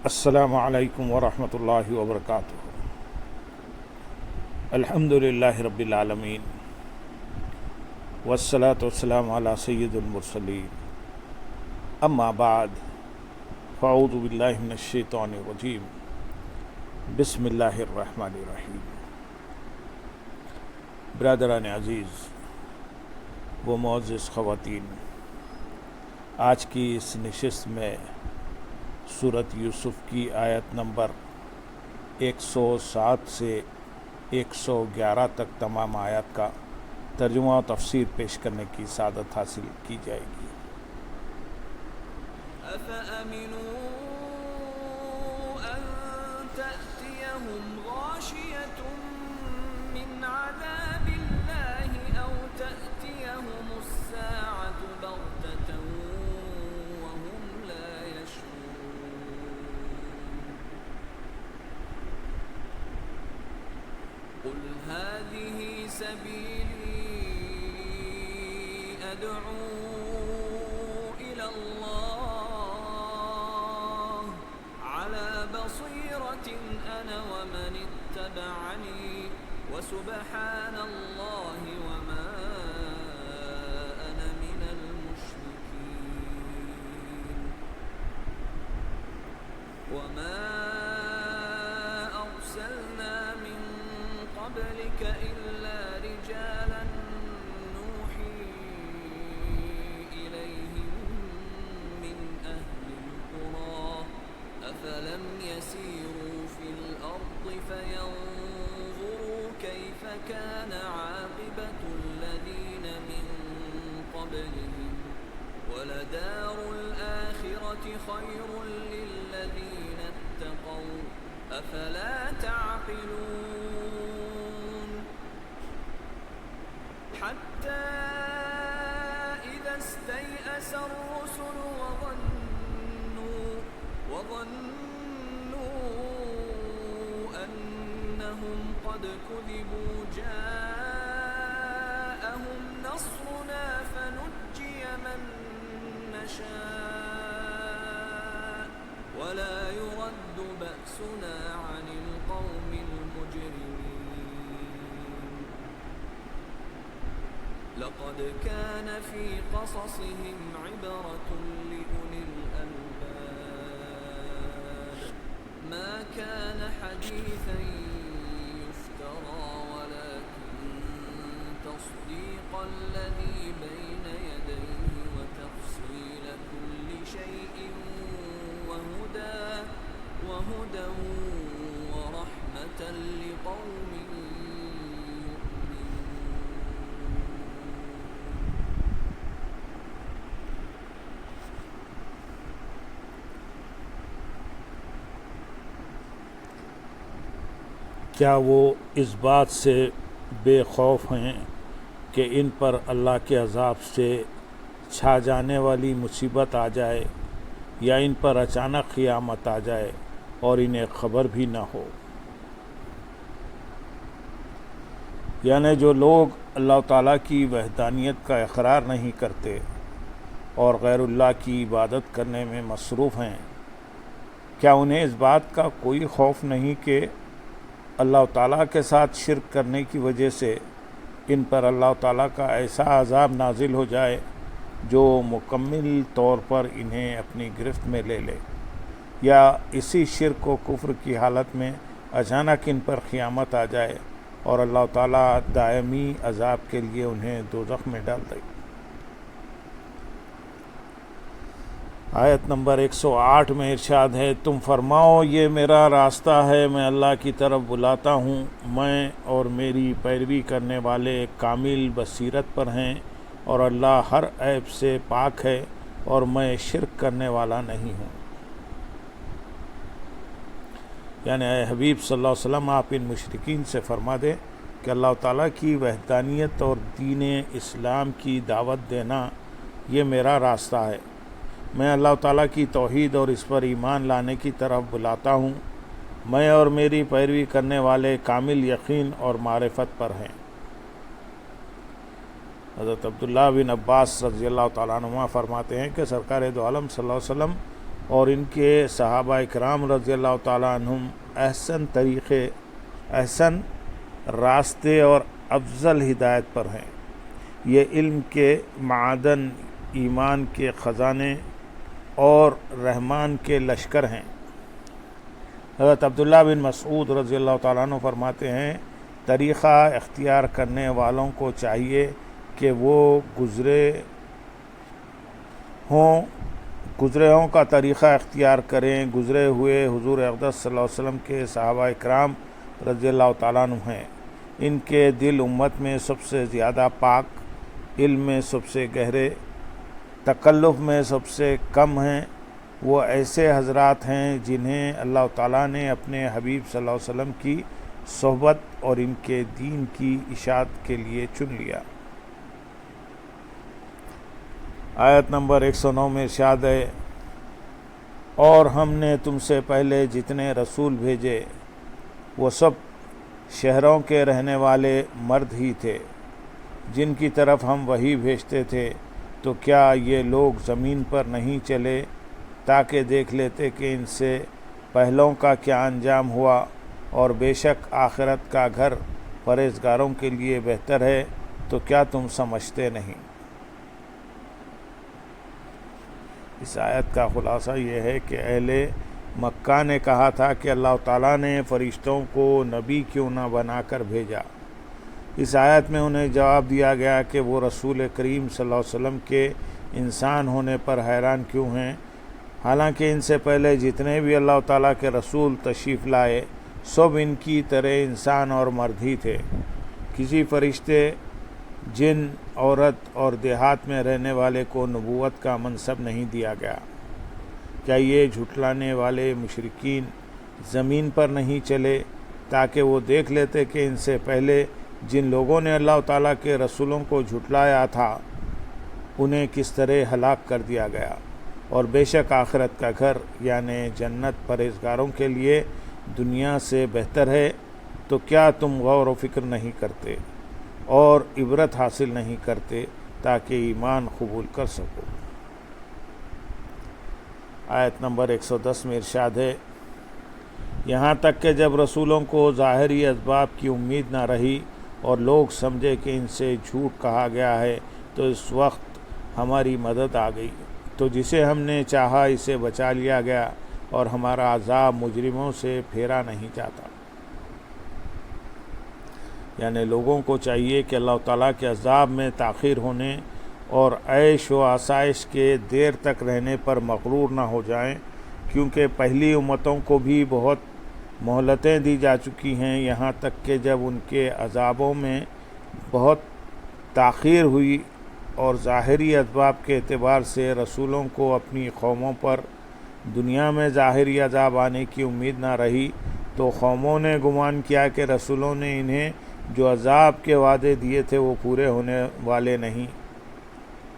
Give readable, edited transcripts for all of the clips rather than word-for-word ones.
السلام علیکم ورحمۃ اللہ وبرکاتہ۔ الحمد للہ رب العالمین والصلاة والسلام علی سید المرسلین، اما بعد فاعوذ باللہ من الشیطان الرجیم، بسم اللہ الرحمن الرحیم۔ برادران عزیز و معزز خواتین، آج کی اس نشست میں سورۃ یوسف کی آیت نمبر 107 سے 111 تک تمام آیات کا ترجمہ و تفسیر پیش کرنے کی سعادت حاصل کی جائے گی۔ أَفَأَمِنُوا أَن تَأْتِيَهُمْ غَاشِيَةٌ مِّنْ عَذَابِ اللَّهِ أَوْ تَأْتِيَهُمُ السَّاعَةُ بَغْتَةً وَهُمْ لَا يَشْعُرُونَ قُلْ هَٰذِهِ سَبِيلِي أَدْعُو إِلَى اللَّهِ عَلَىٰ بَصِيرَةٍ أَنَا وَمَنِ اتَّبَعَنِي وَسُبْحَانَ اللَّهِ وَمَا أَنَا مِنَ الْمُشْرِكِينَ وَمَا أَرْسَلْنَا مِن قَبْلِكَ إِلَّا رِجَالًا نُّوحِي إِلَيْهِم مِّنْ أَهْلِ الْقُرَىٰ أَفَلَمْ يَسِيرُوا فِي الْأَرْضِ فَيَنظُرُوا كَيْفَ كَانَ عَاقِبَةُ الَّذِينَ مِن قَبْلِهِمْ وَلَدَارُ الْآخِرَةِ خَيْرٌ لِّلَّذِينَ اتَّقَوْا أَفَلَا تَعْقِلُونَ حَتَّىٰ إِذَا اسْتَيْأَسَ الرُّسُلُ وَظَنُّوا أَنَّهُمْ قَدْ كُذِبُوا جَاءَهُمْ نَصْرُنَا فَنُجِّيَ مَن نَّشَاءُ وَلَا يُرَدُّ بَأْسُنَا عَنِ الْقَوْمِ الْمُجْرِمِينَ لَقَدْ كَانَ فِي قَصَصِهِمْ عِبْرَةٌ لِّأُولِي الْأَلْبَابِ مَا كَانَ حَدِيثًا يُفْتَرَىٰ وَلَٰكِن تَصْدِيقَ الَّذِي بَيْنَ يَدَيْهِ وَتَفْصِيلَ كُلِّ شَيْءٍ وَهُدًى وَرَحْمَةً لِّقَوْمٍ يُؤْمِنُونَ۔ کیا وہ اس بات سے بے خوف ہیں کہ ان پر اللہ کے عذاب سے چھا جانے والی مصیبت آ جائے، یا ان پر اچانک قیامت آ جائے اور انہیں خبر بھی نہ ہو؟ یعنی جو لوگ اللہ تعالیٰ کی وحدانیت کا اقرار نہیں کرتے اور غیر اللہ کی عبادت کرنے میں مصروف ہیں، کیا انہیں اس بات کا کوئی خوف نہیں کہ اللہ تعالیٰ کے ساتھ شرک کرنے کی وجہ سے ان پر اللہ تعالیٰ کا ایسا عذاب نازل ہو جائے جو مکمل طور پر انہیں اپنی گرفت میں لے لے، یا اسی شرک و کفر کی حالت میں اچانک ان پر قیامت آ جائے اور اللہ تعالیٰ دائمی عذاب کے لیے انہیں دوزخ میں ڈال دے۔ آیت نمبر 108 میں ارشاد ہے، تم فرماؤ یہ میرا راستہ ہے، میں اللہ کی طرف بلاتا ہوں، میں اور میری پیروی کرنے والے کامل بصیرت پر ہیں، اور اللہ ہر عیب سے پاک ہے اور میں شرک کرنے والا نہیں ہوں۔ یعنی اے حبیب صلی اللہ علیہ وسلم، آپ ان مشرکین سے فرما دیں کہ اللہ تعالیٰ کی وحدانیت اور دین اسلام کی دعوت دینا یہ میرا راستہ ہے، میں اللہ تعالیٰ کی توحید اور اس پر ایمان لانے کی طرف بلاتا ہوں، میں اور میری پیروی کرنے والے کامل یقین اور معرفت پر ہیں۔ حضرت عبداللہ بن عباس رضی اللہ تعالیٰ عنہما فرماتے ہیں کہ سرکار دو عالم صلی اللہ علیہ وسلم اور ان کے صحابہ اکرام رضی اللہ تعالیٰ عنہم احسن راستے اور افضل ہدایت پر ہیں۔ یہ علم کے معدن، ایمان کے خزانے اور رحمان کے لشکر ہیں۔ حضرت عبداللہ بن مسعود رضی اللہ تعالیٰ عنہ فرماتے ہیں، طریقہ اختیار کرنے والوں کو چاہیے کہ وہ گزرے ہوں کا طریقہ اختیار کریں۔ گزرے ہوئے حضور اقدس صلی اللہ علیہ وسلم کے صحابہ اکرام رضی اللہ تعالیٰ عنہ ہیں۔ ان کے دل امت میں سب سے زیادہ پاک، علم میں سب سے گہرے، تکلف میں سب سے کم ہیں۔ وہ ایسے حضرات ہیں جنہیں اللہ تعالیٰ نے اپنے حبیب صلی اللہ علیہ وسلم کی صحبت اور ان کے دین کی اشاعت کے لیے چن لیا۔ آیت نمبر 109 میں ارشاد ہے، اور ہم نے تم سے پہلے جتنے رسول بھیجے وہ سب شہروں کے رہنے والے مرد ہی تھے جن کی طرف ہم وحی بھیجتے تھے، تو کیا یہ لوگ زمین پر نہیں چلے تاکہ دیکھ لیتے کہ ان سے پہلوں کا کیا انجام ہوا، اور بے شک آخرت کا گھر پرہیزگاروں کے لیے بہتر ہے، تو کیا تم سمجھتے نہیں؟ اس آیت کا خلاصہ یہ ہے کہ اہل مکہ نے کہا تھا کہ اللہ تعالیٰ نے فرشتوں کو نبی کیوں نہ بنا کر بھیجا۔ اس آیت میں انہیں جواب دیا گیا کہ وہ رسول کریم صلی اللہ علیہ وسلم کے انسان ہونے پر حیران کیوں ہیں، حالانکہ ان سے پہلے جتنے بھی اللہ تعالیٰ کے رسول تشریف لائے سب ان کی طرح انسان اور مرد ہی تھے۔ کسی فرشتے، جن، عورت اور دیہات میں رہنے والے کو نبوت کا منصب نہیں دیا گیا۔ کیا یہ جھٹلانے والے مشرکین زمین پر نہیں چلے تاکہ وہ دیکھ لیتے کہ ان سے پہلے جن لوگوں نے اللہ تعالیٰ کے رسولوں کو جھٹلایا تھا انہیں کس طرح ہلاک کر دیا گیا، اور بے شک آخرت کا گھر یعنی جنت پرہیزگاروں کے لیے دنیا سے بہتر ہے، تو کیا تم غور و فکر نہیں کرتے اور عبرت حاصل نہیں کرتے تاکہ ایمان قبول کر سکو؟ آیت نمبر 110 میں ارشاد ہے، یہاں تک کہ جب رسولوں کو ظاہری اسباب کی امید نہ رہی اور لوگ سمجھے کہ ان سے جھوٹ کہا گیا ہے، تو اس وقت ہماری مدد آ گئی، تو جسے ہم نے چاہا اسے بچا لیا گیا، اور ہمارا عذاب مجرموں سے پھیرا نہیں جاتا۔ یعنی لوگوں کو چاہیے کہ اللہ تعالیٰ کے عذاب میں تاخیر ہونے اور عیش و آسائش کے دیر تک رہنے پر مغرور نہ ہو جائیں، کیونکہ پہلی امتوں کو بھی بہت مہلتیں دی جا چکی ہیں، یہاں تک کہ جب ان کے عذابوں میں بہت تاخیر ہوئی اور ظاہری اسباب کے اعتبار سے رسولوں کو اپنی قوموں پر دنیا میں ظاہری عذاب آنے کی امید نہ رہی، تو قوموں نے گمان کیا کہ رسولوں نے انہیں جو عذاب کے وعدے دیے تھے وہ پورے ہونے والے نہیں،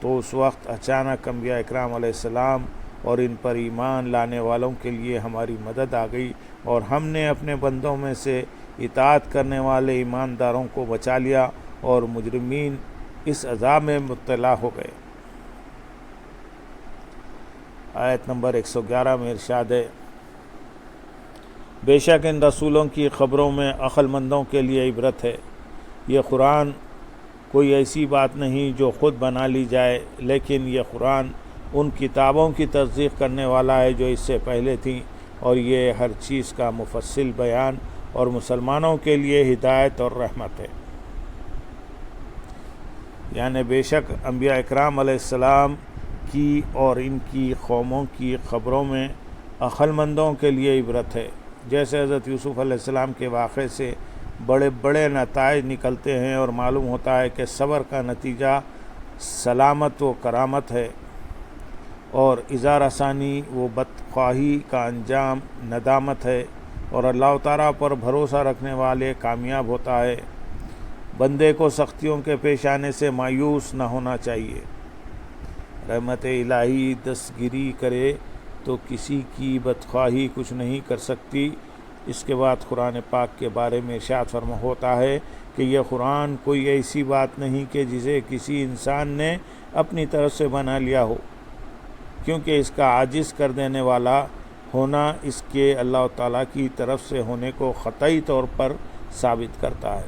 تو اس وقت اچانک انبیاء اکرام علیہ السلام اور ان پر ایمان لانے والوں کے لیے ہماری مدد آ گئی، اور ہم نے اپنے بندوں میں سے اطاعت کرنے والے ایمانداروں کو بچا لیا، اور مجرمین اس عذاب میں مبتلا ہو گئے۔ آیت نمبر 111 میں ارشاد ہے، بے شک ان رسولوں کی خبروں میں عقل مندوں کے لیے عبرت ہے۔ یہ قرآن کوئی ایسی بات نہیں جو خود بنا لی جائے، لیکن یہ قرآن ان کتابوں کی تصدیق کرنے والا ہے جو اس سے پہلے تھیں، اور یہ ہر چیز کا مفصل بیان اور مسلمانوں کے لیے ہدایت اور رحمت ہے۔ یعنی بے شک انبیاء اکرام علیہ السلام کی اور ان کی قوموں کی خبروں میں عقل مندوں کے لیے عبرت ہے۔ جیسے حضرت یوسف علیہ السلام کے واقعے سے بڑے بڑے نتائج نکلتے ہیں، اور معلوم ہوتا ہے کہ صبر کا نتیجہ سلامت و کرامت ہے، اور اظہار ثانی و بدخواہی کا انجام ندامت ہے، اور اللہ تعالیٰ پر بھروسہ رکھنے والے کامیاب ہوتا ہے۔ بندے کو سختیوں کے پیش آنے سے مایوس نہ ہونا چاہیے۔ رحمت الہی دستگیری کرے تو کسی کی بدخواہی کچھ نہیں کر سکتی۔ اس کے بعد قرآن پاک کے بارے میں ارشاد فرما ہوتا ہے کہ یہ قرآن کوئی ایسی بات نہیں کہ جسے کسی انسان نے اپنی طرف سے بنا لیا ہو، کیونکہ اس کا عاجز کر دینے والا ہونا اس کے اللہ تعالیٰ کی طرف سے ہونے کو قطعی طور پر ثابت کرتا ہے۔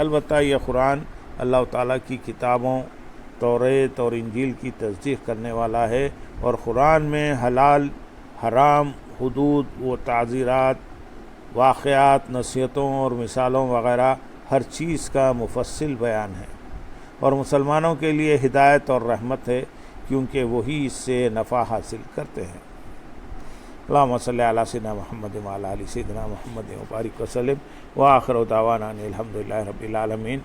البتہ یہ قرآن اللہ تعالیٰ کی کتابوں توریت اور انجیل کی تصدیق کرنے والا ہے، اور قرآن میں حلال حرام، حدود و تعزیرات، واقعات، نصیحتوں اور مثالوں وغیرہ ہر چیز کا مفصل بیان ہے، اور مسلمانوں کے لیے ہدایت اور رحمت ہے، کیونکہ وہی اس سے نفع حاصل کرتے ہیں۔ اللہم صلی علی سیدنا محمد وعلی آل سیدنا محمد وبارک وسلم، وآخر دعوانا ان الحمد للہ رب العالمین۔